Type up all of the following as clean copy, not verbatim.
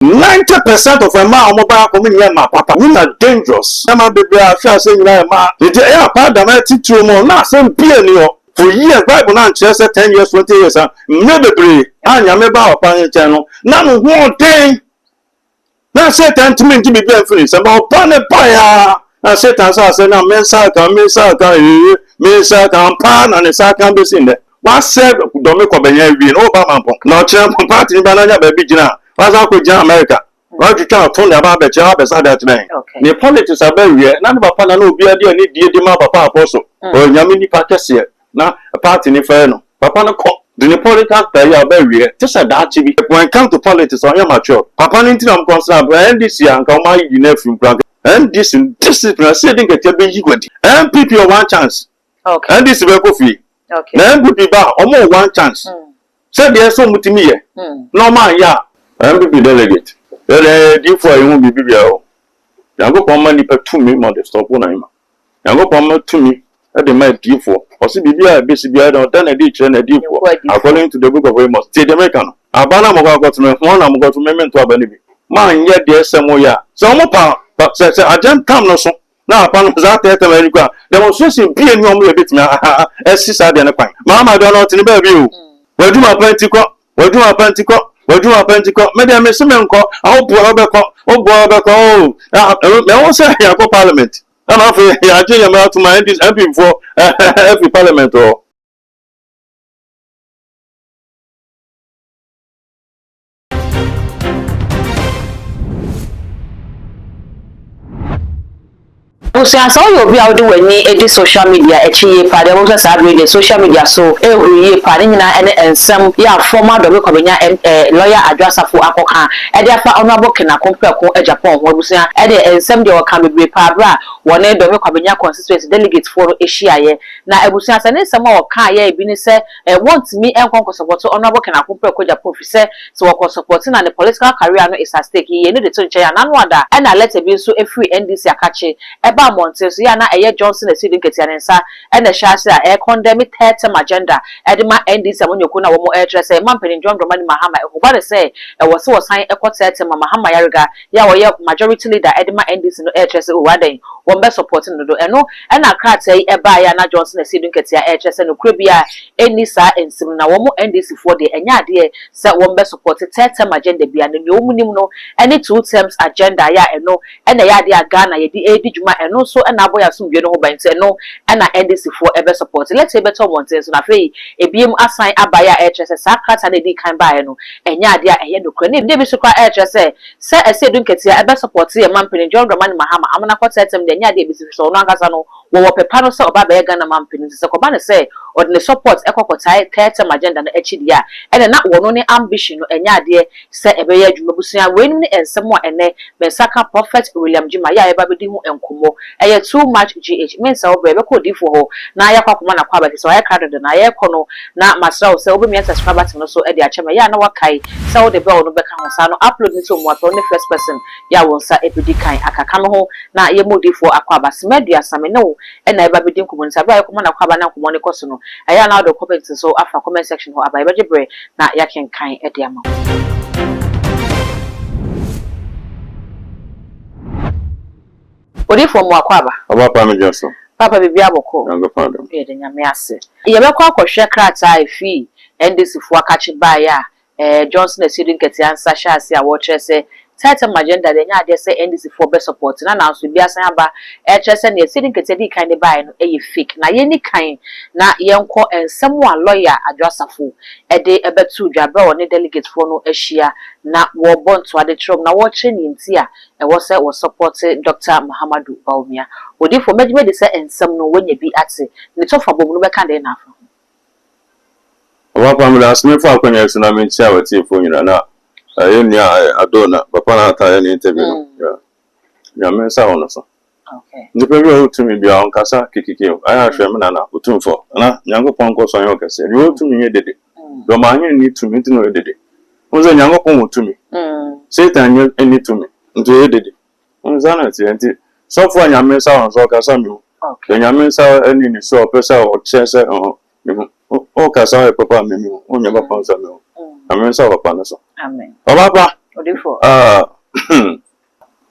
90% of a man mobile coming my papa. We are dangerous. I'm a baby. I feel saying ma. The part that I teach you more. Now some piano for years. Bible now just 10 years, 20 years. Maybe I am about upon channel. Now one thing. Now Satan to me to be benefits about Panne Paya. I said, I said, now Mensa can pan and the Sakan be in there. What said Domico Benyavi, Obama, no champ party banana baby Jina, was I could join America. Roger Charles told about the job as other today. The politics are very rare. None of a panel will be a dear need dear Papa Apostle or Yamini Pacasia. Now a party in Inferno. Papa the political player are very rare. Just a that when it comes to politics, I am mature. Papa Nintin concerned, and this young come my nephew. And this discipline, sitting at your big equity. And people one chance. Okay. And this is very coffee. Okay. Then good be bar or more one chance. Said there's so much to me. No man, yeah. And be delegate. Then for you won't be video. Now go on money per 2 million to stop one. Now go on to me at the might give for. Or see, be a basically I don't done a ditch and a deep according to the book of Amos. Say the American. Abana Moga got to me one, I'm going to memento of any. Man, yet there's some more. So more power. But says I don't come no so. Now upon that America, there was just be a normal bit as she said in a pine. Mamma don't know to the baby. Where do my pentico? Where do my pentico? Where do my pentico? Madame Simenco, oh, Boabaco, oh, Boabaco. I also say I go parliament. I'm afraid I tell you about to my MP for every parliament or. Busia so you be out when any social media actually pa dem so say the social media so ehuriye pa ni na ene ensem ya former do kobenya lawyer Adwasafo akoka e dey fa honorable Kenako Mpeko e Japan ho busia e dey ensem dey waka bebre pa bra woni do kobenya constituency delegate for ehia na ebusia say ne ensem o ka ye bi ni say want me enkonko support honorable Kenako Mpeko Japan fi say so we support na the political career no is at stake ye no dey to nche ya na no ada e na let be so free NDC akache eba monte so ya na eye Johnson Esidin Ketianensa e na shase a condemn term agenda e de ma NDC amonyoko na wo mo say mampeni John Dramani Mahama e go say e wo se wo san e kwot term Mahama Yarega ya wo ye majority leader e de ma NDC no say o waden wo be supporting no do e no e na krata e ba ya na Johnson Esidin Ketia say no kura bia eni sa ensim na wo mo NDC for de enya de say wo be support term agenda bia no wo munim no any 2 terms agenda ya e no e na ya de Ghana ye di edi djuma e no so na boy asum dwe no ho ban se no na NDC for ebe support let's say better one so na fe ebiem assign abaya HSS sakrata na di kan bae no enya ade a eye no kra ne bi so kwa HSS se Esidin Ketia ebe support ye mampeni John Dramani Mahama amana kwatetem de enya ade bi so no ankasa no wo pepa no se oba ba ye Ghana mampeni se ko ba ne se or the support ekokotai term agenda no echi dia ene na wo no ne ambition no enya ade se ebe ye adwuma busia we ni ensem a ene me saka prophet William Jima ya eba bedi hu enkomo eye too much GH means say obrebe ko di for ho na ya kwakoma na kwa ba so ya card na ya kono na masra se obi me subscriber no so e de achema ya na wakai se wo de be no be ka ho sa no upload ni to mo ato ne first person ya won sa epidi kan akaka me ho na ye modi for akwa ba semedua same no e na eba bedi nkomo nsa ba ya kwakoma na kwa ba na nkomo ne koso no aya na do comment so afa comment section ho abai bejebre na ya ken kan e de ama odi for mo akwaba Papa me Johnson. Papa bibi aboko. Yango pardon. E de nyame ase. Ye be kwa akohwe krata efi NDC fu akachi ba ya Johnson Esidin Ketia ansa sha ase a wo kire se term agenda de nya de se NDC for be support na na so bi asan aba kire se na Esidin Ketia di kan de ba no e fake na ye ni kan na ye nko ensem wa lawyer Adwasafo e de ebetu dwabra wo ne delegate for no ahia na wo bonto ade trom na wo kire ni nti a e wo se wo support Dr. Muhammadu Bawumia odi for medime de se ensem no wonya bi ate ne to fa bom no be kan de na afa Papa me last me for akwanya so na me ntia wati fo nyina na aye ni adona papa na ta ye ni interview no ya me sa wono so okay ni pe bi o tumi bia on kasa kikike aya hwe me na otumfo na nyankopon ko so yo kase ni o tumi ye dede do ma anye ni tumi ntino ye dede onzo nyankopon o tumi Satan ye eni tumi nto ye dede onzo na ti enti so fo nyame sa won so kasa mi okay nyame sa eni ni so pesa o chese o kasa e papa mi o nya papa so mi o amen so papa no so amen papa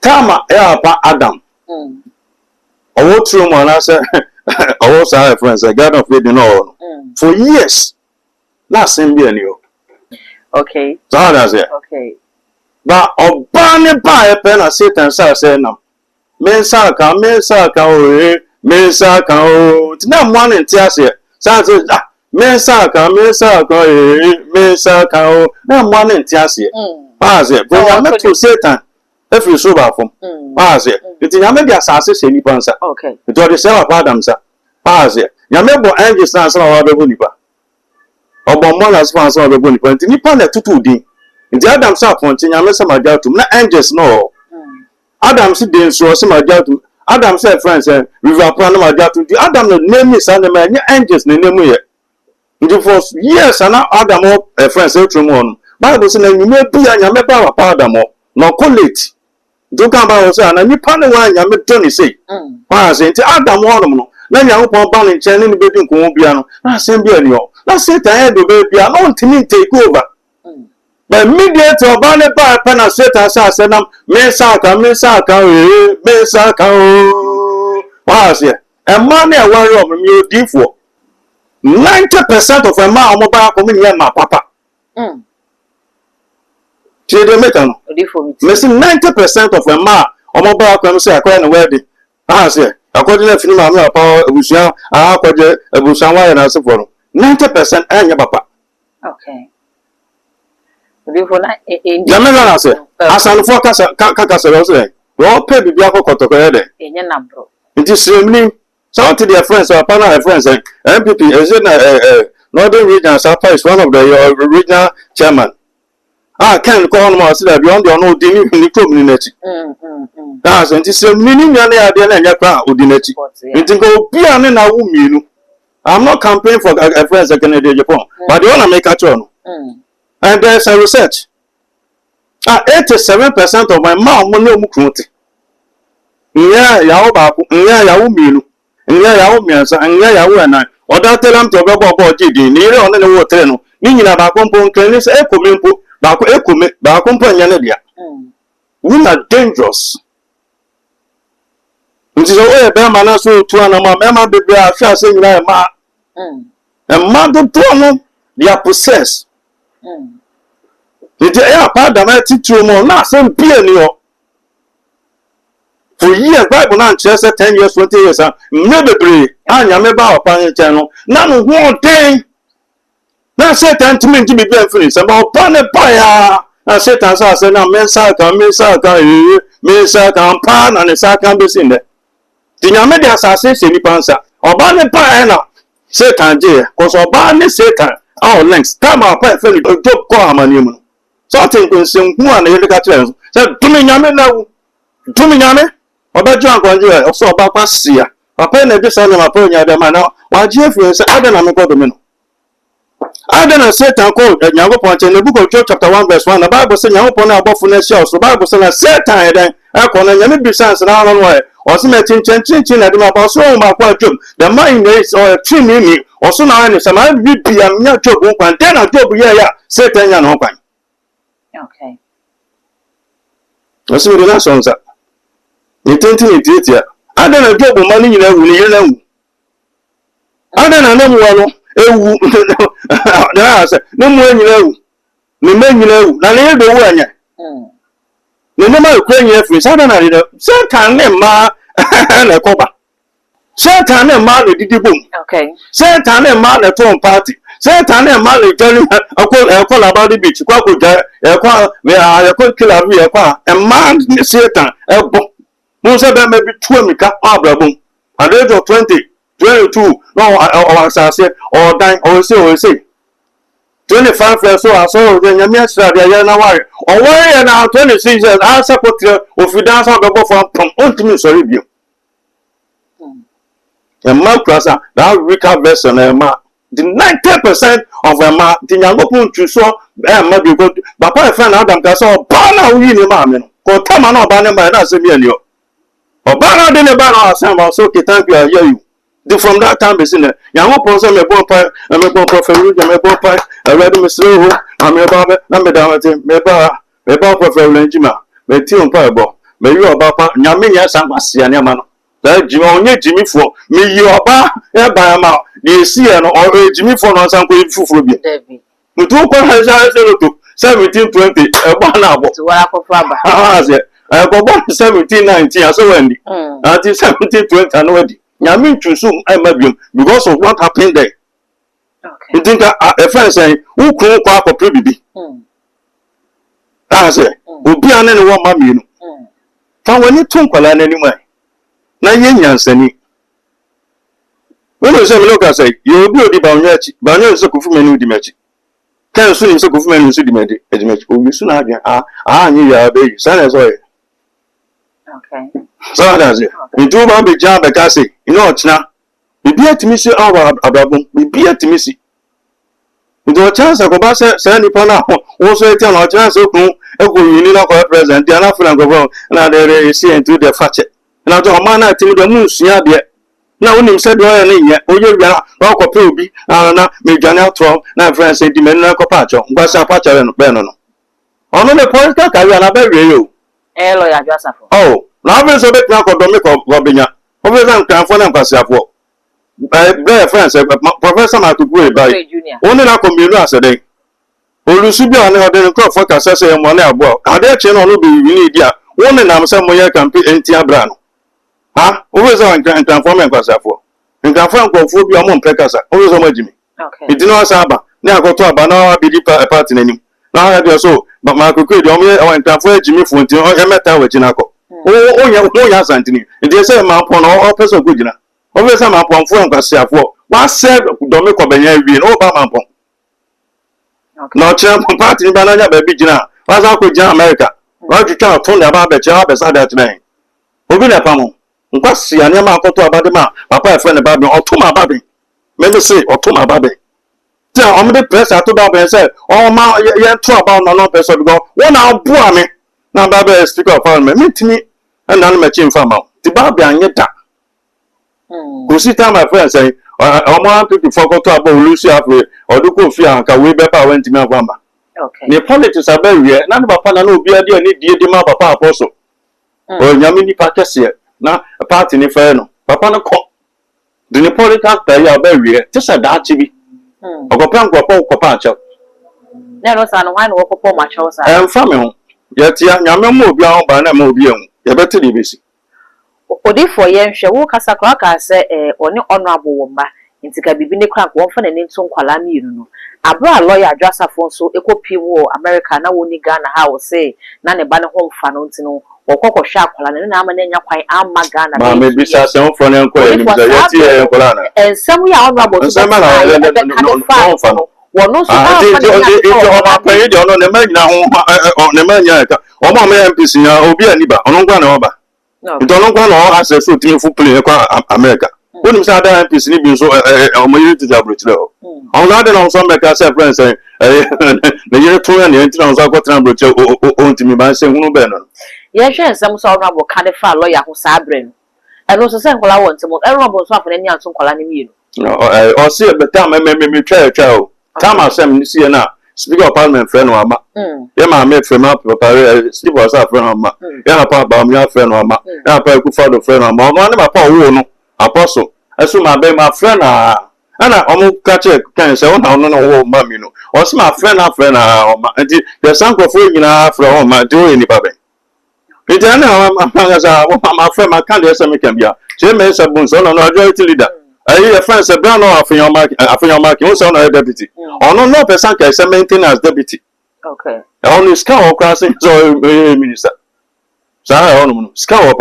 Tama pa Adam. I walk through one I said I was our friends, I got off with no for years. Last same year you. Okay. So how does it? Okay. But Obani buy a pen and sit and say no. Mensaka, it's not one in Tiasia. Says Mensaka, not one in Tiasia. Pass it, but I'm not to Satan. If you so bad from pass it. It's in Yamedi assassin, you answer. Okay. It was the same of Adam, sir. Pass it. Yamebo angels answer our Bonipa. Obama sponsor of the Bonipa. And Nippon at 2 D. In the Adam South, Yamesa Majatum, not angels, no. Adam said, so some Majatum. Adam said, friends, we were planning Majatum. The Adam name is and the man, angels, name it. For years, and now Adam, a friend, said to one. Bible says, you may be and Yameba Padamo, no collate. Don't come by us, and you pan one Yamit Tony say. Pass it, Adam Wadamo. Then you open bound in Chinese bedroom, Colombiano. That's same beer. Let's say, I had the baby, I don't think take over. But mediator of Banner by Panasset assassin, Mesaka, was here. And money a warrior of you deep for 90% of a man mobile coming here, my papa. She don't make an missing 90% of a man or mobile comes here, acquiring a wedding. I say, according to the film, power, Busan, I a Busan, and I say for 90% and your papa. Okay. Yamena say, asan focus kakasa we all pay bibia kokotoko there. Enye nabro. It is slimly. Some to their friends or partner her friends MPP is in Northern Region Sapa is one of the regional chairman. Can call more so that beyond your no dini in the community. That's and it's a meaning yana there and yakra udineti. It go piano na uminu. I'm not campaigning for a friends that Canadian Japan, but they want to make a turn. And there's a research. 87% of my mom will know Mukunti. Yeah, Yaoba, yeah, Yauminu, and yeah, Yaumians, and yeah, Yawana, or that tell them to go about Gigi, near on the water. Nina Bacompo, Clenis, Ecomimpo, Bacompo, Yanadia. We are dangerous. It is a way Bamanasu to an Mamma baby, I shall sing like Ma. And Mother Tono, they are possessed. The air part of my teacher more not some piano. For years, Bible and Chester 10 years, 20 years, never break. I am about a channel. None one thing. Now, Satan to me to be finished about Panapaya. I said, as I said, Mensaka, Pan, and a Sakan be in there. The Yamedi assassin, the Pansa, or Panapaya. Satan, dear, because Obani Satan. Oh, links. Come on, quite fairly. Job call my name. So I think when some one the catchers said, "Do me yame now, do me yame." About John Conjure, or so about Passia. A pen of this on my pony, the man now. While Jeffrey said, I don't know the minute. I don't know Satan called at Yago Point in the book of Job, chapter 1, verse 1. The Bible says, "Yago Point about for next year." So the Bible says, "Satan, then I call and Yami Bissans and Alan Way." Or some chin at him about so my job. The mind is or a tree me. Or so now, and some I be a mere job, and then a job, yeah, Satan and open. Okay. Let's see the last one, sir. You think it here. I don't know job money in a will. I don't know, no more, you know. The men, you know, now the one. The number of Ukrainian free, I don't know. Satan, ma, and a cover. Satan and Marley did the boom. Okay. Satan and Marley phone party. Satan and Marley telling a call about the beach. We are a call killer. We are a man, Satan, a boom. Most of them may be 20 boom. At the age of 20, 22, no, or say, or dying, or say. 25 years old, I saw the Yamias, the Yanawari. Or why now 26 years, I support you if you dance on the ball from ultimate review. A man crosser, that weaker vessel, the 90% of a man, the young open to so, maybe go, but I find out that I saw Bana winning, man. Go come on, Bana by that same year. Or Bana didn't ban ourselves, okay, thank you, I hear you. From that time, is in there. Young open, I'm a bon pie, I'm a bon prophet, I'm a bon pie, I read Miss Lowe, I'm a barber, I'm a damn, about preference Jima, me tion pabo, me you about Yaminia Sampasi and Yamano. That Jimmy for me, you are bar, by a mouth, the sea and or Jimmy for no some good food. The 2 to 1720, a 1 hour. To what I I got 1719 as a Wendy. Until 1720 and already. Yamin to soon I met you because of what happened there. You think a friend saying, who could quack a pretty? I say, will be an anyone, mammy. Found when you took a land anyway. Now, Yan Sani. When you say, look, I say, you'll be the Banyachi, Banya is a good man with the magic. Can soon is a good man with the magic. You soon have your baby, son as well. Okay. So that's it. You do about the job, I can say, you know, it's now. We be at Missy our Ababum, we be at Missy. With a chance of Gobasa, Sandy Pana, also tell our chance of whom you need our present, the enough and go and they see into the fatchet. And I told man, I tell the moose, yeah, now when him said, well, you are Rock of Pilby, and me Janel Trump, now friends say, Dimena Copacho, Bassa Pacha and Benon. On the point, I will bury you. Lawyer Joseph. Oh, now there's a bit now for Domico Robinia. Over them can for them Cassiapo. Their friends, Professor Michael Gray by only now community a day. Olusubia and the crop for Cassassa and one abo. Are there channel will be really dear? One and I'm somewhere can be NT Brand. Ah, always on Grand Transform and Cassafo. And Transform Phobia among Pecasa, always on Jimmy. Okay. It did not Saba. Now go to a banana, be a party name. Now I do so, but Michael Gray, I went to Jimmy Fontin or Emeta with Jinaco. Oh, yes, Anthony. It is a map on all person good enough. Over some upon phone Cassiapo. What said Domico Benya being Obama? No champ party banana baby Jina. What's up with America? Why you try to tell about the job as other today? Oguna Pamo. What's the Anima Koto about the man? Papa friend about me or to my baby. Many say or to my baby. Tell on the press I told and said, oh, my, yeah, 2 about no person go. 1 hour poor me. Now, Baba speaker of parliament, meet me and none machine farmer. The Baby and yet. Go sit down, my friend, say, I want to forget about Lucy Afri or do go fear and can we better went to my grandma. Okay. The politics are very rare. None of Papa no be a dear need dear Papa apostle. Or Yamini Pacasia. Now, a party in Inferno. Papa no cop. The politics are very rare. Just a dark TV. Or go punk or Papacha. Never son, wine walk upon my house. I am family. Yet, Yamamu be on by Namobian. You better be busy. Odi for yen hwe wo kasa kwa se oni honorable womba ntika bibi ne krank won fa ne nso nkwala miru no abra lawyer adwasafo so ekopi wo America na woni Ghana ha wo se na ne ba ne ho mfa no ntino wokokọ hwa akwala ne na ama na nya kwan amma Ghana ma me bisa se on fo ne nko ni bisa yeti e nkwala na ensem ya honorable so fa no wono so fa o ma pe je ono ne ma nyina ho ne ma nya ka o ma me MPC ya obi aniba ono nkwa na oba don't go on access to team for play America. When you say that MPC ni bi so o mo yiri tita bro on that on some make say friends say na yiri to na enti na so akotra bro o ntimi ban say hunu be no ye hwe nsem so honorable Kadifa lawyer ho sa abre no eno so say nkola won ntimo honorable so afọ na nya so nkola ni mi no o see be time me twa o time asem ni see na Speaker of Parliament friend wama. Yeah, my mate friend papa sleep was a friend wama. Yeah, papa my friend wama. Yeah, papa ku father friend wama. No na papa wo no apostle. Eso my be my friend ana omo catch can say on no wo mami no. O so my friend wama. Enti the sanko fo nyina from wama do any papa. Enti ana my friend my can dey say me can bia. Che me say bun so no majority leader. Your friend said, Brown or Affion Mark, you also know deputy. Or no person can say maintenance deputy. Okay. Only scour crossing minister. So I own scour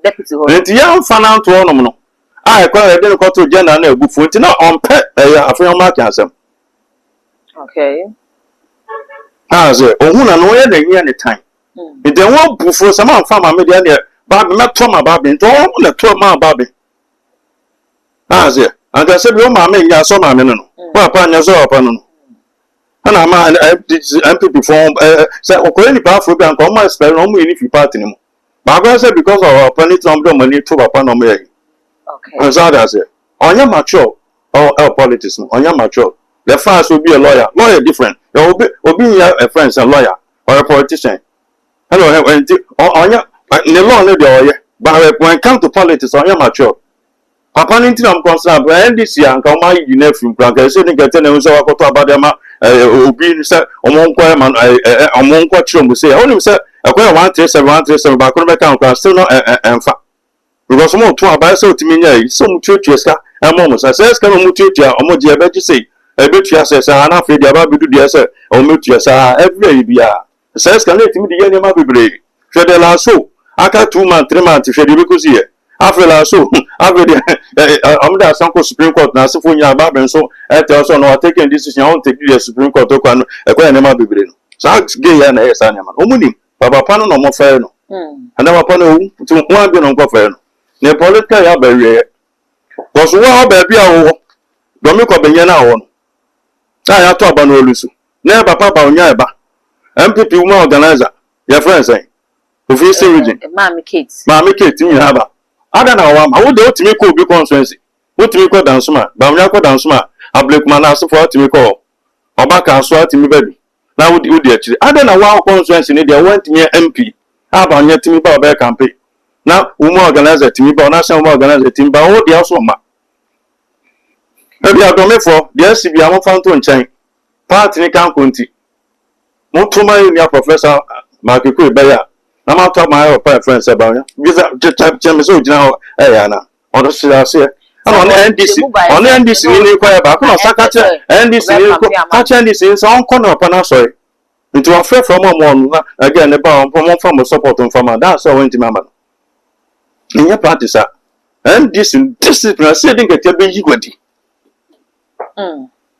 deputy. The young fan out to one. I call a dinner to gender and a good foot on pet Affion Mark answer. Okay. As a woman, no any time. If they won't before some farmer media, but not Tom Babbin, don't want to 12 mile Babbin. Azie anga se bi o ma me nya so ma me no papa nya so papa no ana ma MPP form say okore ni pa afro bi anko ma spell no mu ni fi party ni mo ba go say because of our planet number money to papa no me okay and so that say onya mature or politics no onya mature the fast will be a lawyer different obi a friend and lawyer or a politician Hello, on the law, but when it comes to politics, on your mature. Papa ninti am concern but NDC anka o ma yi na fim planka so ni gete na so akoto abadema obi se omonko man omonko chiro mu se onim se akoya 137 ba kono be kan kwa still no emfa because mo to abaya se otimi nya yi so mu tuatua ska emo mo se ska no mu tuatua omo je be ji se ebetua se sa na fe dia ba bidu dia se o metua sa every bia se ska na etimi di ye ne ma bebre hwe de la so aka 2 months 3 months hwe de be kosi ye afela so afela amda sanko Supreme Court na sefo nya ba ben so tell so no taking decision on take the Supreme Court to kwano ekwa ne ma bebre no so gay ya na esa nya ma omunim baba pa no mo fa no ana papa no tu ho abi no nko fa no ne political ya ba wie was wo ba bia wo do me ko benye na wo no ya to aba no olusu na papa ba onya eba MPP woman organizer your friends say office region Mami Kate ni haba ada na wa ma wo de otimi ko obi conference otimi ko dansuma ba mnya ko dansuma ablekuma na asefo otimi ko obaka so atimi baby na wo di akire ada na wa conference ni dia want me MP aba nya timi ba ba campaign na woman organizer timi ba na san woman organizer timi ba wo dia so ma ebi adomefo dia sibi amon fanto nchen party ni kan konti mo tuma ni professor Makiko Ibeya na ma to my friends about ya visa chem so jina ya na odo sira se on NDC ni ko ya ba ko sakache NDC ni ko acha NDC so on kono pa na so into afre from on na again e ba on from support on farmer that's so went mama in your party sir NDC discipline say din get be yigwadi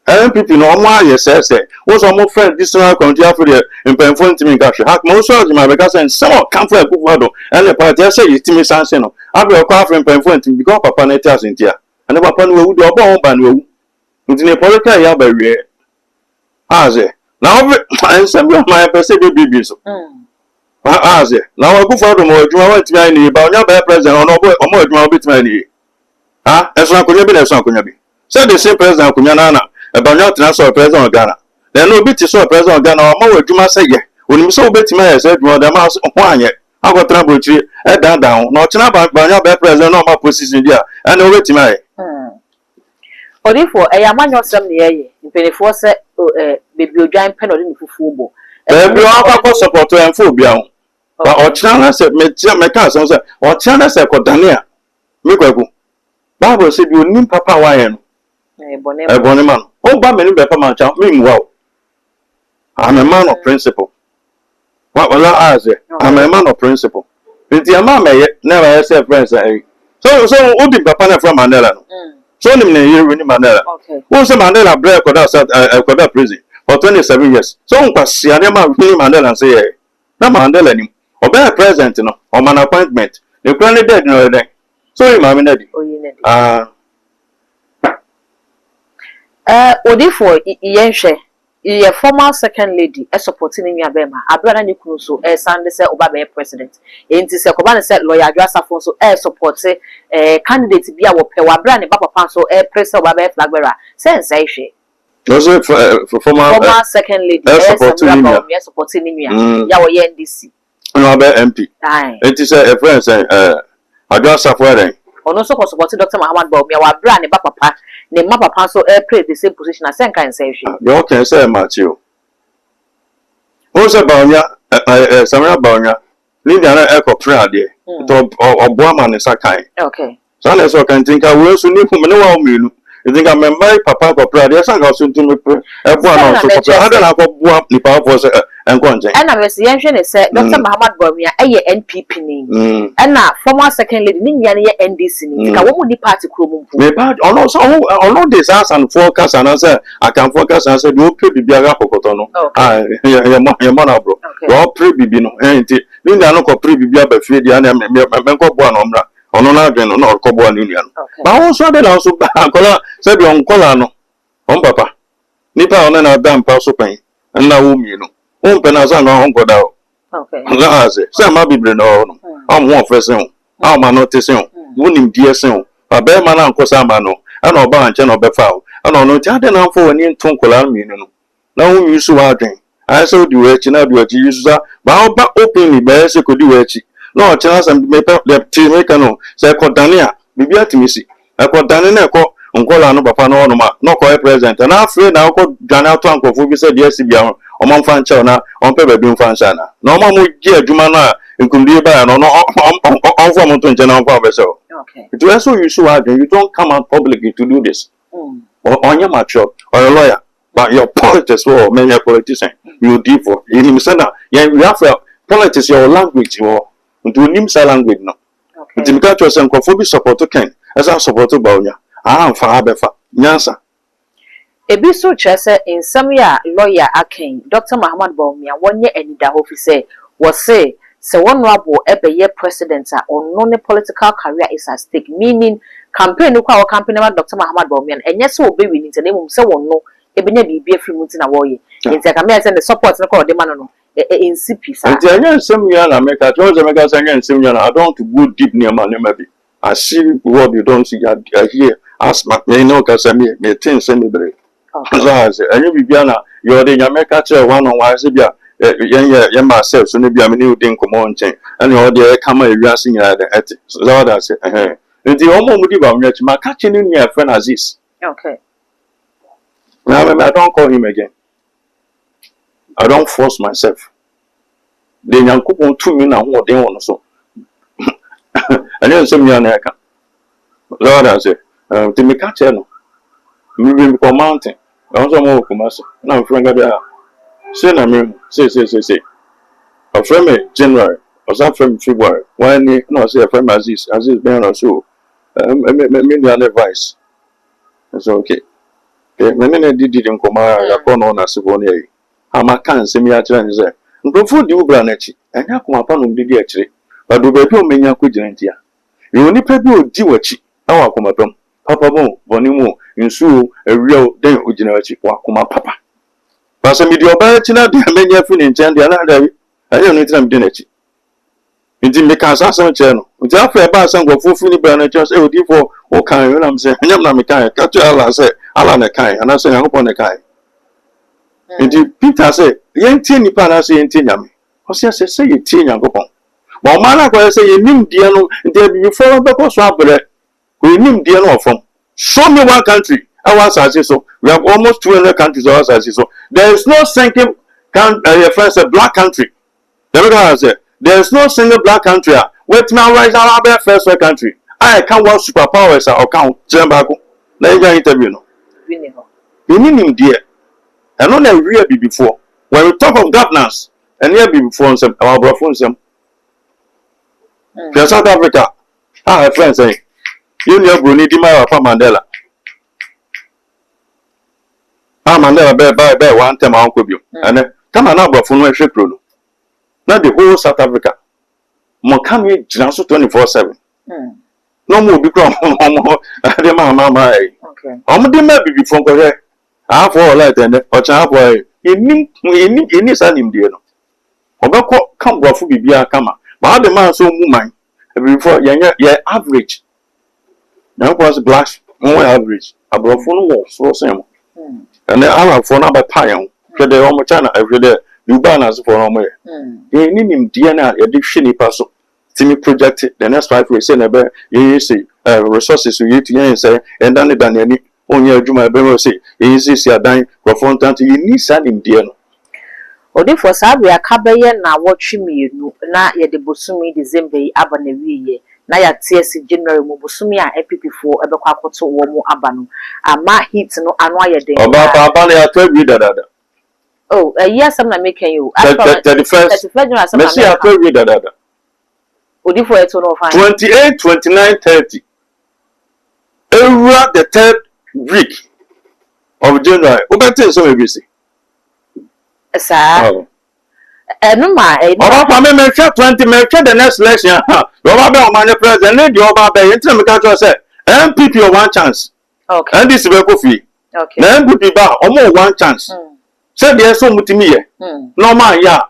MPP no mo aye say wo so mo friend discipline committee afre impemfo ntimi ga hwe hak mo so ajima be ka say some come for akufado and the party say yitimi sanse no abe ko afre impemfo ntimi because papa na tia sentia and papa no wu do obo won ba no wu ntine political ya ba wie aze na obe ansem yo my person be bibi so aze na wa akufado mo adwuma wa ntimi ani ba onya ba president ono obo omo adwuma obetimi ani eso akonya bi na eso akonya bi say the same president akonya na Ebanya transfer president of Ghana. Then no bit so president of Ghana or more Juma say ye. When so bet me said you the mouse one yet. I got trouble tree down. No china banya be president no my position there. And no wait me. Odifo man yosem ne ye. Mpelefo se baby odwan pen odi ne fufu bo. Baby o kwa support en fo bia ho. Ba o china na se me ka so se o china na se ko Daniel. Me kwaku. Bible say bi onim papa wa ye no. Ebony man. Oh, but many better man, meanwhile, I'm a man of principle. What will I ask? I'm a man of principle. It's your mamma never has a friend say. So, who did Papa from Mandela? So, name Mandela. Who's a Mandela break or that prison for 27 years? So, Sianema Mandela and say, no Mandela anymore. Or better present, or an appointment. You're currently dead, no, so you, Mammy. Odifo yenhwe ye former second lady supporting me abema abrana ni kunu so sande se oba be president enti se koba ne se lawyer Adwasafo so support candidate bia wo pe wa brana ba papa so president oba be flag bearer sense hwe also former second lady supporting me ya wo ye NDC no be MP enti se friend say Adwasafo den ono so support Dr. Muhammad Bawumia wa brana ba papa ne ma papa so play the same position as can say hwe you can say Matthew o se Bawumia Samuel Bawumia ni dia na pray ade to obo ama ne sakan okay so na so kan tinka we so ni hu me ne wa melu you think I'm my papa go pray ade san ga so ntu me pray e bo na so pray ade na go bo ni papa for se enko nje and na se yenhwe ne se Dr. Muhammad Bawumia NPP ni and na former second lady ni nya ne NDC ni ka wo mu ni party kromo mpu me bad ono so ono this as and focus and say I can focus and say do pray bibia kokoto no ya na bro do pray bibi no enti ni nya no ko pray bibia ba fie dia na me ko bo na omra ono na adwen no ko bo na nia no ba wo so de na so ba kola se bi on kola no on papa nipa ono na da mpa so pen na wo mi no on pena so na on goda okay la ase se ma bibre no no am ho ofese ho am ma no tese ho wonim die se ho ba ma na nkosa ma no ana oba anche no befa ho ana no ti ade na mfo wani nton kola mi no na wo yusu wa adwen I saw the way China do it. You saw, but openly, by say could do it. No, China some make up the Timekano, say Cordania, Bibia Timisi. I called Danina, Uncle no Papa no call president. And after now, called Ghana to Uncle Fubi said, yes, on Mount Fanchana, on Pepper Doom Fanchana. No more would gear Jumana, and could be by no on from to General Vessel. Okay. It was so you so hard, you don't come out publicly to do this. Or on your mature or a lawyer, but your politics or many politician, you deal for. In himself, you have politics, your language, or do him language now. Okay. The culture and conformity support to Ken, as I support to Baunia. I am far better. Yansa. A bit so chessa in some year, lawyer Akin, Dr. Muhammad Baumia, 1 year and the officer was say, so one rabo every year president or no political career is at stake, meaning campaign no kwa campaign about Dr. Muhammad Baumia, and yes, so be winning the name of someone no, a be a free mountain away. In Takamia and the support no call the man in CP. And some year America, George America, and some year I don't go deep near my maybe. I see what you don't see. I hear, ask my no Casami, may tin send me break. As and you be you're the America one on Wazibia. Young myself, so maybe I'm a new thing come on chain, and you're the camera racing at the ethics. So I said, and the almost would give my catching in your friend as this. Okay. Now I don't call him again. I don't force myself. Then young couple 2 minutes and what they want so. And then some young American. Lord, I said, to me catch no. Moving for mountain. I also more commercial. Now, friend, say na me say a friend January or some friend February when no say a friend Aziz been or so me the advice it's okay me did in Koma ya kono na siboni yi ama kan se me ya kire nze nkofo di ubra na chi enya koma pa no didi akire ba do ba bi o menya ko girantia e oni pa bi odi wachi awa koma pam papa bon boni mu nsu ewieo den ogina wachi wa koma papa. Parce que media ba china de amenya fi ni nchen de na da ayo no tina mde na chi nti me kan sa san che no nti afa ba san go fufu ni bra na che say odi for o kan yo na me say anyam na me kan ka to ala say ala na kan ana say yakopon na kan nti Peter say yenti ni pa na say yenti nyame o say yenti yakopon ma o ma na ko say yenim die no nti bi for be ko so abre ko yenim die no ofom show me one country. So we have almost 200 countries outside. So there is no single black country. There is no single black country. Wait now, right now, our first world country. I can't want superpowers or count Jembago. Now you interview. You need him dear. And not a real before. When we talk of governance, and here before some our brothers some. South Africa, our friends say, you know Bruni Dima or Mandela. Mandela by one time uncle you. And come on now from where she grew. Not the whole South Africa. Mokami Jansu 24/7. No more become the mama. Okay. The maybe before correct. Half all light and or chap boy. In his anim dear. Obako come brofu bibia kama. But the man so woman before yeah average. Now was black more average. A brofu was so same. And then I have for number time. The Homo China every day. You ban as for Homo. They need him DNA addiction person. Timmy project the next 5 years. Say, you see, resources you need to say, and then any on your Juma Bemo say, easy, see a dying, profound, you need sending DNA. Odi for Sabia Cabaya na watching me, na ye de Busumi December, Abanevi. Na ya TSC January mo busumi a EPP4 ebekwa akoto wo mo abano ama hit no anu aye den oba ya 12 dada oh yes I'm not making you 31st January some me ya 12 dada odi for eto no fine 28 29 30 every the 3rd week of January obetin so we see sir no ma oba me 20 me the next election Oba be omanye president the oba be enti me ka tell say MPP o one chance okay and this be ko fi okay na MPP ba omo one chance say there so mutimi ye no man ya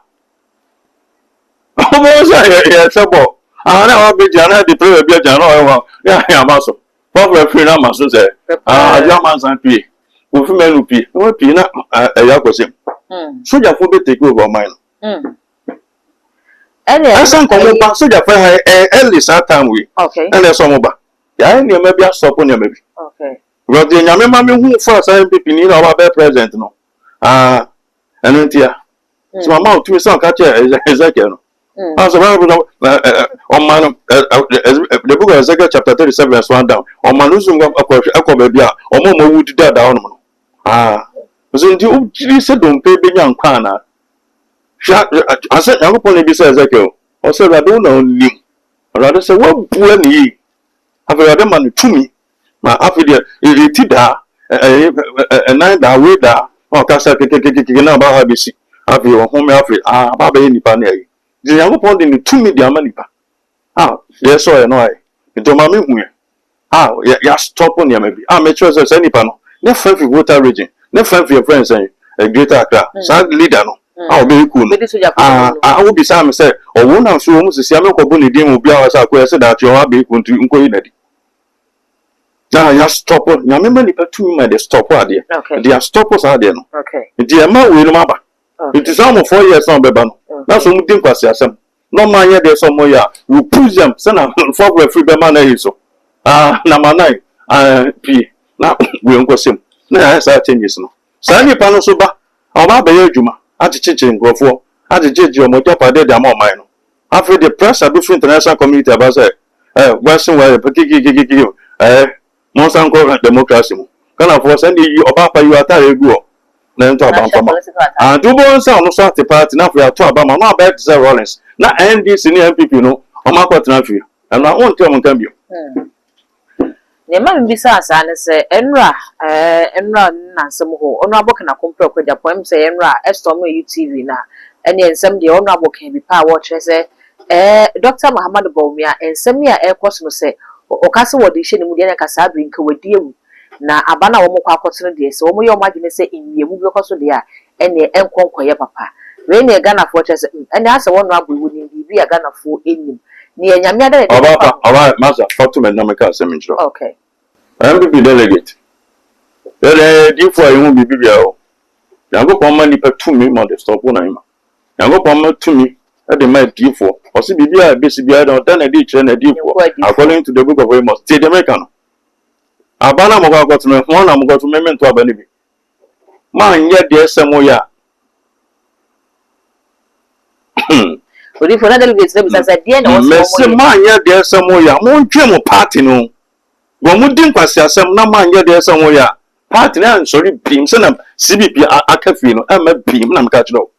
omo say ye sebo ana obi jana the play be jana ya ma so for free na ma so say ya man san pi o fi menu pi o pi na ya ko se Soldier for be take over mine. And I sang come back soldier for early start time we. Okay. And there's some over. Yeah, any maybe a stop on your baby. Okay. But the nyame mama who first I people need our president no. And entia. So mama to me some catch Ezekiel. So on man the book of Ezekiel chapter 37 verse 1 down. On man who's baby or mama would that down. So the you said don't pay big young pana. I said I'm going to be Ezekiel. Or said I don't know him. Or rather say what when ye have a man to me. My after it did that a night that way that or cast a kicking about her busy. Have your home after Baba any panay. The young pond in the 2 million money. Yes, so I know. Into my memory. Yeah, stop on your maybe. Make sure there's any panel. Never find for water region. Never find for your friends saying a greater Accra. Sad leader. I'll be cool. I will be Sam said, or one of you almost see a local bully deal will be ours. I said that you are being to now, you stop. Now, remember, the 2 minutes stop. Okay. They are stoppers are there. Okay. The amount will remember. It is almost 4 years on Beban. That's what we think was some. No man yet there's some more. You push them, send them for free Beman. So, number 9, P. Now, we won't go sim. Now, I say changes. No, Sandy Panosoba, or Baba Juma, at the kitchen, go for, at the judge, your motopa, they are more mine. After the press, I do for international community about Western way, particularly. Monsan call democracy. Can I force any you or Papa you are tired go? Then to Abama. And 2 months on the party now we are to Abama, not back to Rollins. Not NDC near people, no, or my partner. And I won't tell them you. The man besides, and say, Enra, Nansamu, honorable can compare with the poem, say Enra, Estorm UTV now. And then some the honorable can be power watch, say, Dr. Muhammad Bomia, and Samia Air Cosmos say. Okasi wodi hye ne mu de na kasa bri nka wadie mu na abana wo mokwa akotene de se wo mo ye o magene se enwie mu bi koso de a ene enkonkoye papa we na Ghana fo chese ene ase wonu abuwu ni bi a Ghana fo enim ni enyame ada de aba maza fotomen na meka seminchro okay MPP delegate di fo ayi hu bibi bia o yango ko ma ni pa tumi mo de stop na ima yango ko ma tumi e de ma di fo o si bibi a besi bia don dan e di kire na di fo according to the book of Amos te de meka no abana mo kwa kwatno ho na mo kwatno memento abani bi ma nye de esemo ya odi for na delegate dem say dia na wo so mo ma nye de esemo ya mo ntwe mo party no wo mu din kwase asem na ma nye de esemo ya party na sorry bim se na CBP akafi no e ma bim na meka kiro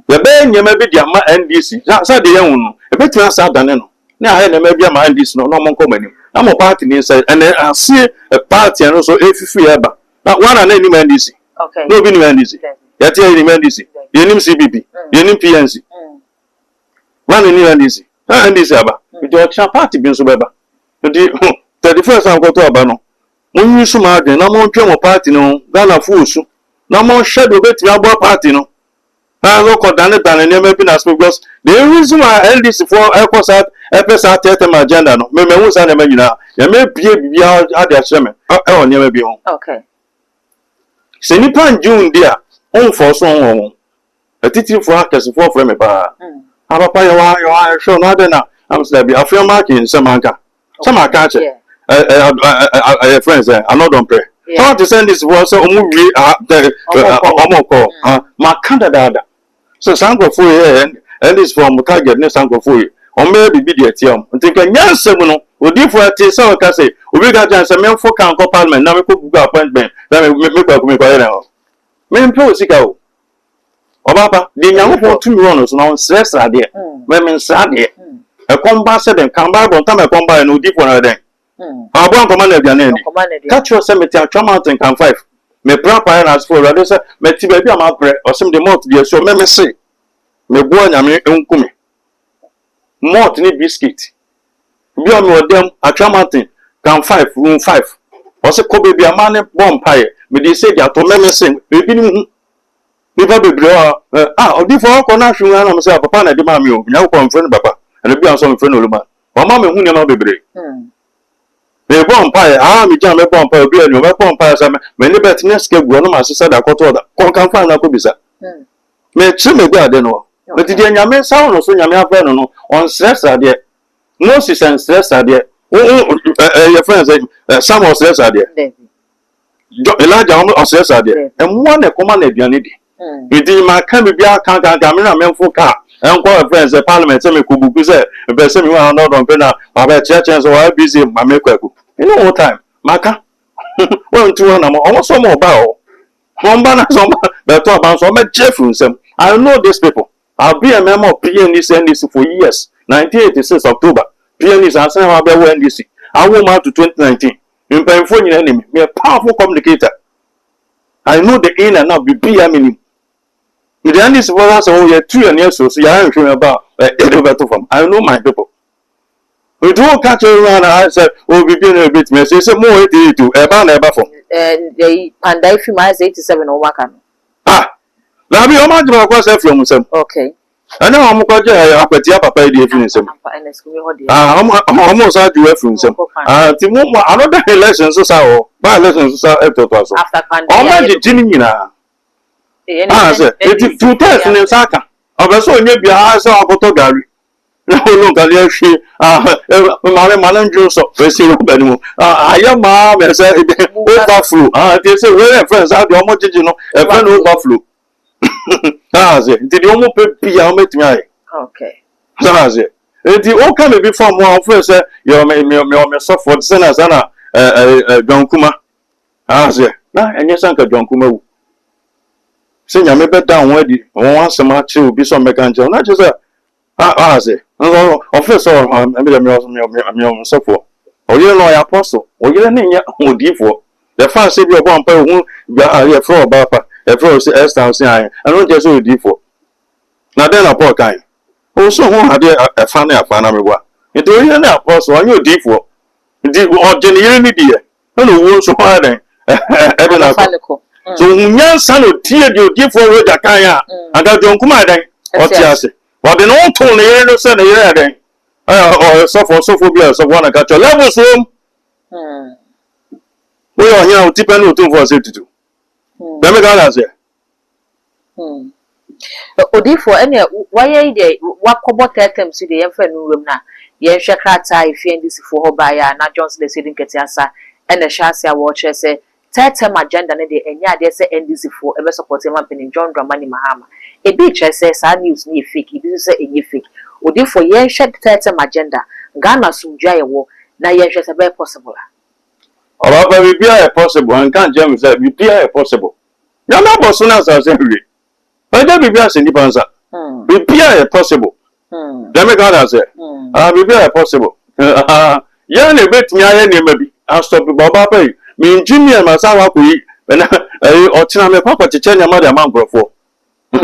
we be nyema bi dia ma NDC sa de yan no e betu asa adane no na ha na ma bia ma NDC no no mo nkomanim na mo party ni say and ase party no so efifi eba na wana na ni NDC okay no bi ni NDC ya tie ni NDC ye ni CBP ye ni PNC wana ni NDC na NDC aba bi o cha party bi so beba di 31st an ko to aba no mo nyisu ma adwen na mo ntwe mo party no Ghana fuosu na mo shadow beti abo party no look at Danny never been as because the reason why LDC for Ecosat FSA Tetem agenda no me who say na nyina ya me bie ade ahyeme e never be hon okay se ni pan June dia on for so on atiti for akese for me pa papa ya show no ade na am say be afia mark in Samanka sama ka che friends I no don pray how to send this was so omu omoko ma Canada so sango for and this from target ne sango for on me be the etiam think nyansem no odi for ati say o ka say obi ga jan say me for kan ko parliament na me ko buga appointment na me ko na me mpo sika o obaba di nyango for 2 million so na on stress ade me nsade e komba se den kan ba bon ta me komba no odi for na den abon command aduane ni catch your cemetery atwa mountain kan 5 me prapa na as for radio say me ti ba bi am apre osim the mouth dey so me say me bo anyame enkume mouth ni biscuit bi am odem atwa mountain kan 5 room 5 osi ko be bi amane bomb pie me dey say dia to me say be bi ni hu bi ba bebre odi for ko na hwu na me say papa na de ma me o nya ko mfre no papa and bi am so mfre no luma mama me hu ne ma bebre me bomb pie me jam me bomb pie obi enu me bomb pie say me ni bet next ke guo no ma sesa da koto da kon kan fa na ko bisa me chime bi ade no but the nyame sound no so nyame afre no on stress ade no si sen stress ade your friends some of stress ade Elijah on stress ade and one e come na aduane di nti ma kan bi aka me na memfo ka enko friends the parliament say me kubuku say be say me wan no don pe na ba church so wa busy ma me kwaku you know what time maka won tu na mo omo so mo ba o Homba na so but to about so me chef nsem I know these people I'll be a member of NDC for years 1986 October PNC asan wa be NDC I will march to 2019 in painful enemy me a powerful communicator I know the in and out be meaning me the NDC for us oh yeah 2 years so you are sure about I know my people we don't catch around I said oh be a bit me say more 82 e ba na e ba for they pandai film has 87 or waka na bi o ma jira ko se film nsem okay ana o mo ko je apeti papa e di film nsem o sa ju film nsem ti mo another election so sa o ba election so sa e to so after pandai o ma je jini nyina se e tu test ni saka o be so onye bia se akoto gari no ka le hwe mare nju so we see no bani mu ayama me say overflow they say we friends how the omo jiji no e friend overflow say the omo pepi ya metimi ai okay say the o can be from one friend say you me so for sana Jonkuma say na enye sanka Jonkuma wu se nyame be down wadi won asema che obi so meka nje na che say say officer me so for oye no ya apostle oye na nya odifo the fan say bi obo ampa hu ya fro ba e fro say Esther say an no je so odifo na den na Paul kan o so hu ade e fan na afa na megwa nti oye na apostle onye odifo nti o je ni yiri ni die no wo so ha den e de na so nya san o tie de odifo we da kan ya aga Jonkuma den o ti ase but the no tone here no say here den so for be so one catch level so we on here tipen no to for safety too dem me ga say odifo ene why dey wakobo tetem si dey enfa no wem na ye hwe krata ifi ndisi fo ho ba ya na Johnson dey sedin ketiasa ene hwa ase a wo kire say tetem agenda ne dey enya ade say ndisi fo ebe support man penin John Dramani Mahama ebi kire say sa news ni fake ebi say enye fake odifo ye hwe tetem agenda Ghana sumdua ye wo na ye hwe say be possible Oba be be possible and can jam say be possible ya na boss na say we but there be as ni banza be possible dem ga that say be possible ya na betimi aye ne ma bi stop baba pay me engineer ma sa wa ko yi na o tina me papa cheche nya ma da man grofo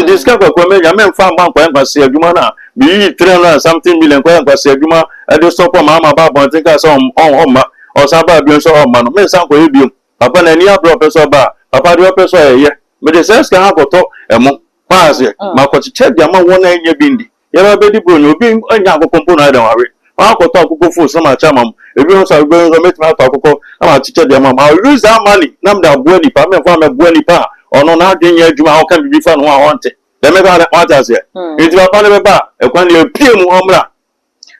discover ko me ya me mfa man kwa nkwase adwuma na bi 300 something million kwa nkwase adwuma e do stop ma ba bon think as on ma o sa ba bi so o ma no me san ko ebiom papa na ni abro peso ba papa de peso ye me de sense kan akoto emo paase ma ko cheche dia ma wona enya bindi ya ba be di bro no obi anya akoko mpo na da ware akoto akoko fu so ma chama ebi on sa go metima ato akoko ama cheche dia ma use that money nam da bo ni pa me fa me bo ni pa ono na adwenya adwuma o kan bibi fa no a wonte dem me ba na wata se enti papa ne be ba e kwan le pie mu omra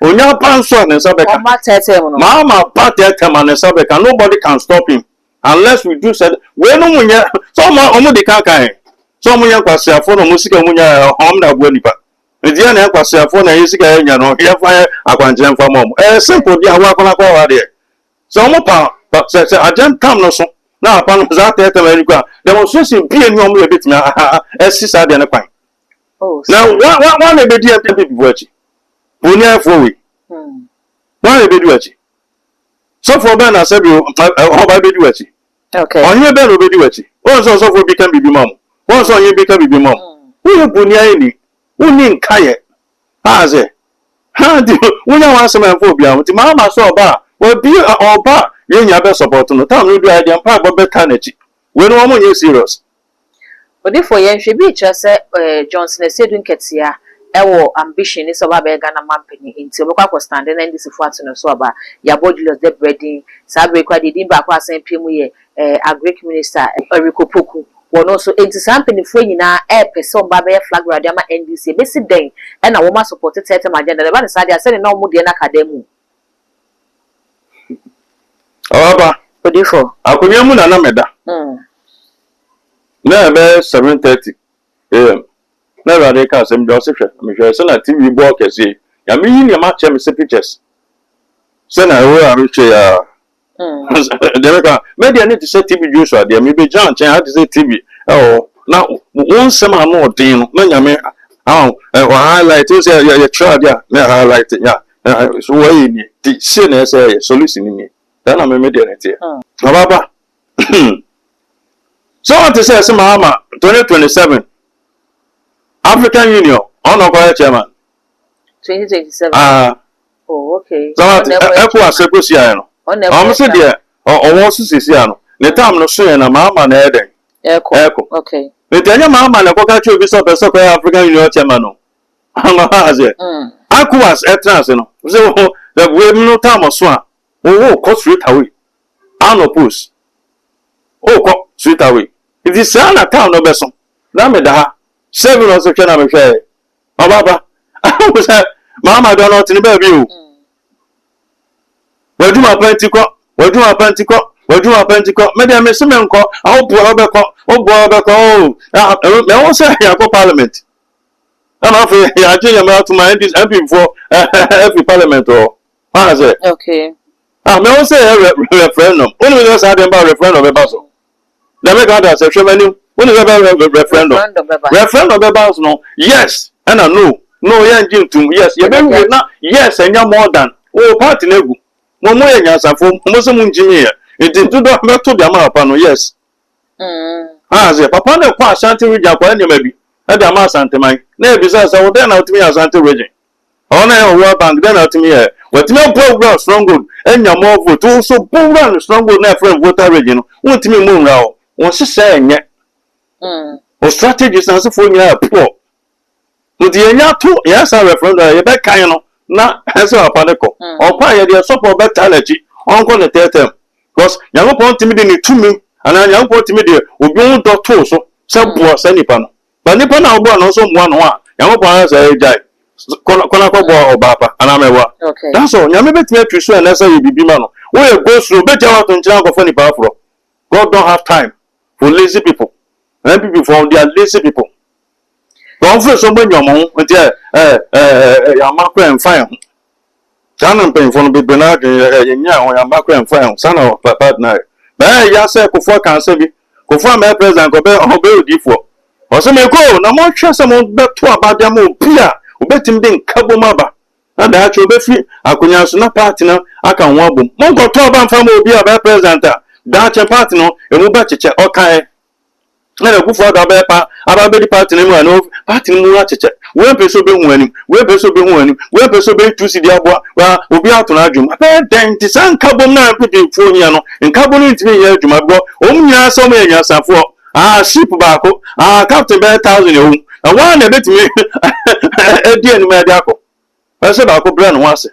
onya panso ne sabeka mama patete man sabeka nobody can stop him unless we do said we no munya so ma omo de kan so munya kwase afo no musika munya omna bo nipa enti na kwase afo na yisika nya no ye fa akwanjire mfa mom simple dia wa kola kwa wa de so omo pa se agent kam no so na apa no za tete mari kwa demonstration bi enu omo le betima esisa de ne kwan na wa na be di MPP buachi oni afo we wa na be di wachi so for ben na sabi o ba be di wachi okay onye be no be di wachi o so for bi kan bibi mam o so onye bi kan bibi mam wo boni ayi ni oni nkaye aze ha di wonya wa asema afo bia mti mama so oba obi oba ye nya be support no tam no do idea pa bo beta na chi we no mo nye serious odifo ye hwe bi kire se Johnson Esedun ketia ewo ambition is oba be Ghana mampani inti obekwa ko stand na ndisi fu atu so oba ya Julius de breading sabe kwa didi ba kwa asen pemu ye agric minister Eriko Poku One also into something if we na person by flag radiama NDC basic day and a woman supported certain agenda. The one side I said no more than academy. However, What do you for? I could hear Muna Meda. Never 7:30 a.m. Never they can send Joseph. I'm sure son at TV walk as he. I mean, your match and pictures. Son, I will say, maybe I need to say TV Joshua, there may be John, I had to say TV. Oh, now, one summer more, Dean, many I mean, highlight is a child, yeah, highlight it, yeah. So, why the sinners a solution in me. Then I'm a mediator. However, so what to say, some Mama 2027 African Union, on our chairman 2027. Oh, okay. So, I was I'm said there, or was Siciano. The time no soon, and a mamma and Eden. Echo. Okay. The Daniel Mamma and a cockatoo is up a soccer African Union chairman. I'm a hazard. Aku was at Transino. So, the women no time of swan. Oh, cut straight away. I no puss. Oh, cut straight away. It is an account of Besson. Nameda. 7 or so can I be fair. Oh, Baba. I was that Mamma don't know to the baby. Where do my pentico? Where do my pentico? Where do my pentico? Madame Simenco, oh, Boabeco, oh, Boabeco. I also have a parliament. I'm afraid I tell you to my MP for every parliament or how's it? Okay. I may also have a referendum. Only with us, I didn't buy a referendum about so. The make out a revenue. Only about a referendum. Referendum about no. Yes, and I know. No, yes, you may not. Yes, and you're more than. Oh, party level. No more than for Muslim engineer. It did not make to the Amapano, yes. As a papa, no pass Santa Region, maybe. At the Mass Antimine. Nay, besides, I will then out to me as Santa Region. On a war bank, then out to me. What no program strong good, and your more vote also boom run strong good, never friend water region. Want me moon now. What's she saying yet? Or strategies and so for you poor. With the Enya too, yes, I referred to back Kayano. Na answer a panico. Or pay the support better allergy. Uncle the theatre. Because young upon timidity to me, and I young upon timidity will be on to so. Some poor Sanipano. But Nippon are born also 1 Young upon us a die. Konako or Bapa, and I'm a wa. That's all. Yammy bet me to show and answer you be man. We go through better out in China for any powerful. God don't have time for lazy people. And people from they are lazy people. Don't feel so when your mom, but your macro and fire. Shannon paying for the Bernard and your macro and fire, son of Papa night. But I say, Kufa can save you. Kufa, my president, go back on very deep for. Or some go, no more trust someone back to about them own Pia, who bet him being Cabo Maba. And the actual Befi, I could answer no partner, I can wobble. Mongo Toban from will be a bad president. Dutch and partner, and we'll bet you, okay. And a good for the bepa, about the party name and of party much. Where person be winning, where person be winning, where person be to see the abwa, well, will be out on a jum. Then the sun carbon now put in Funiano, and carbon into me here to my boy. Oh, so many years and for ship barco, Captain Bear 1,000 and one a bit me a dear Mediaco. I said, I could brand once.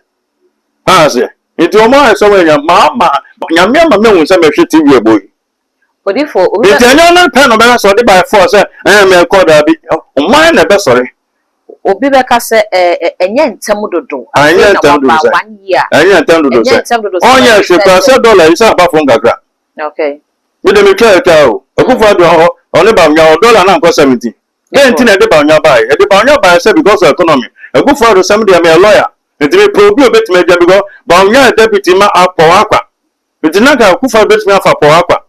I say, it's your mind somewhere, your mamma, your mamma was a TV boy. But if for the pen of us or by force, I am a quarter mine a best sorry. Obibeka say enye ntemudodo. I am 1 year. I am $10. Oh yes, you can say dollar is about from Gagra. Okay. With the Michael cow, a good for only about your dollar now cost 70. Then tin at the Banya buy. At the Banya buy said because of economy. A good for somebody I'm a lawyer. It will probably a bit major because Banya deputy ma up for aqua. It did not have good for bit me for aqua.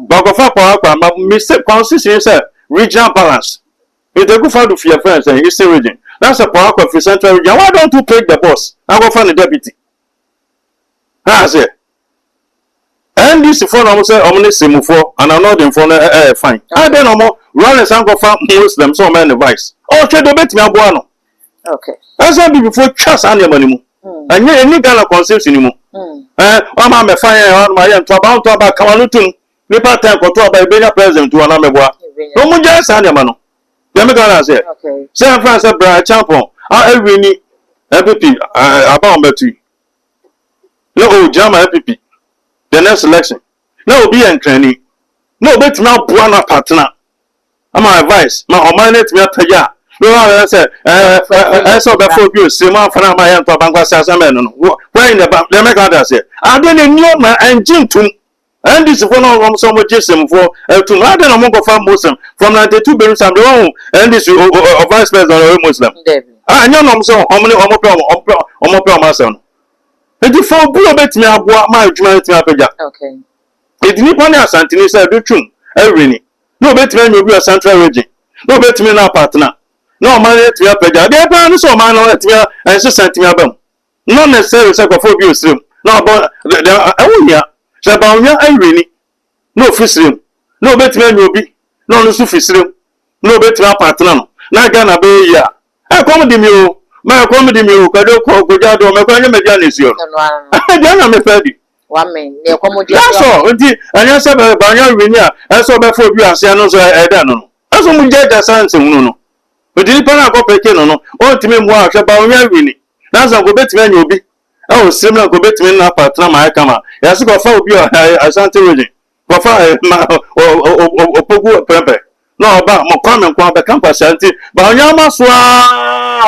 But of aqua, but Mr. Consistency regional balance. It's a good for your friends and Eastern region. That's a power of the central region. Why don't you take the boss? I go find the deputy. That's it. And this is for almost omniscient for and I'm not in for fine. I don't know more. Run as uncle found Muslim so many advice. Oh, trade a bit me a buono. Okay. As I be before trust animal. And yet any kind of conception anymore. I'm a fire on my end to about Kamalutun. We part time for two by being a president to an ameboa. No more just animal. Let me go and say, San Francisco Brian Champion, I really MVP about Betty. No, Jama MVP. The next election. No, be and training. No, bet now, Buana partner. my advice ma o man net me ataja no I say so be for you say man fana ma yan to bankwa sasa me no when the bank make that say ade ne new ma engine tum and this for no so mo jesem for tum ade no mo go fa muslim from 92 Jerusalem the one and this vice president or muslim anya no so omo pe o so edi for bulo betimi aboa ma adwuma betimi apagya okay edi ni pone asantini say do twum awreni no betimi anya obi central region no betimi na partner no man betimi apagya dey pa no so man no betimi enso santimi abam no necessary say for obi osrim no about awunya say ba onya awreni no fisrim no betimi anya obi no no su fisrim no betimi partner no na ga na be ya e kom di mi o ma kom di mi o kado ko goja do me kwanya me dia nesio dia na me pedi wa me ne kom di so nti anya se ba anya wini a eso be fo bi ase no so e da no eso mu jaja sanse hunu no odi pa na ko peke no no o ntimi mu a hwe ba anya wini na so go betimi anya obi e o sim na go betimi na partner ma kama ya se go fa obi asante region go fa ma o pogu pepe no ba mo kwame kwa be kan pasanti ba onyama so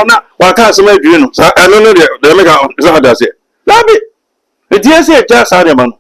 na waka asema adwiri no sa eno no de mega so hada se labi e die se ja sa de ma no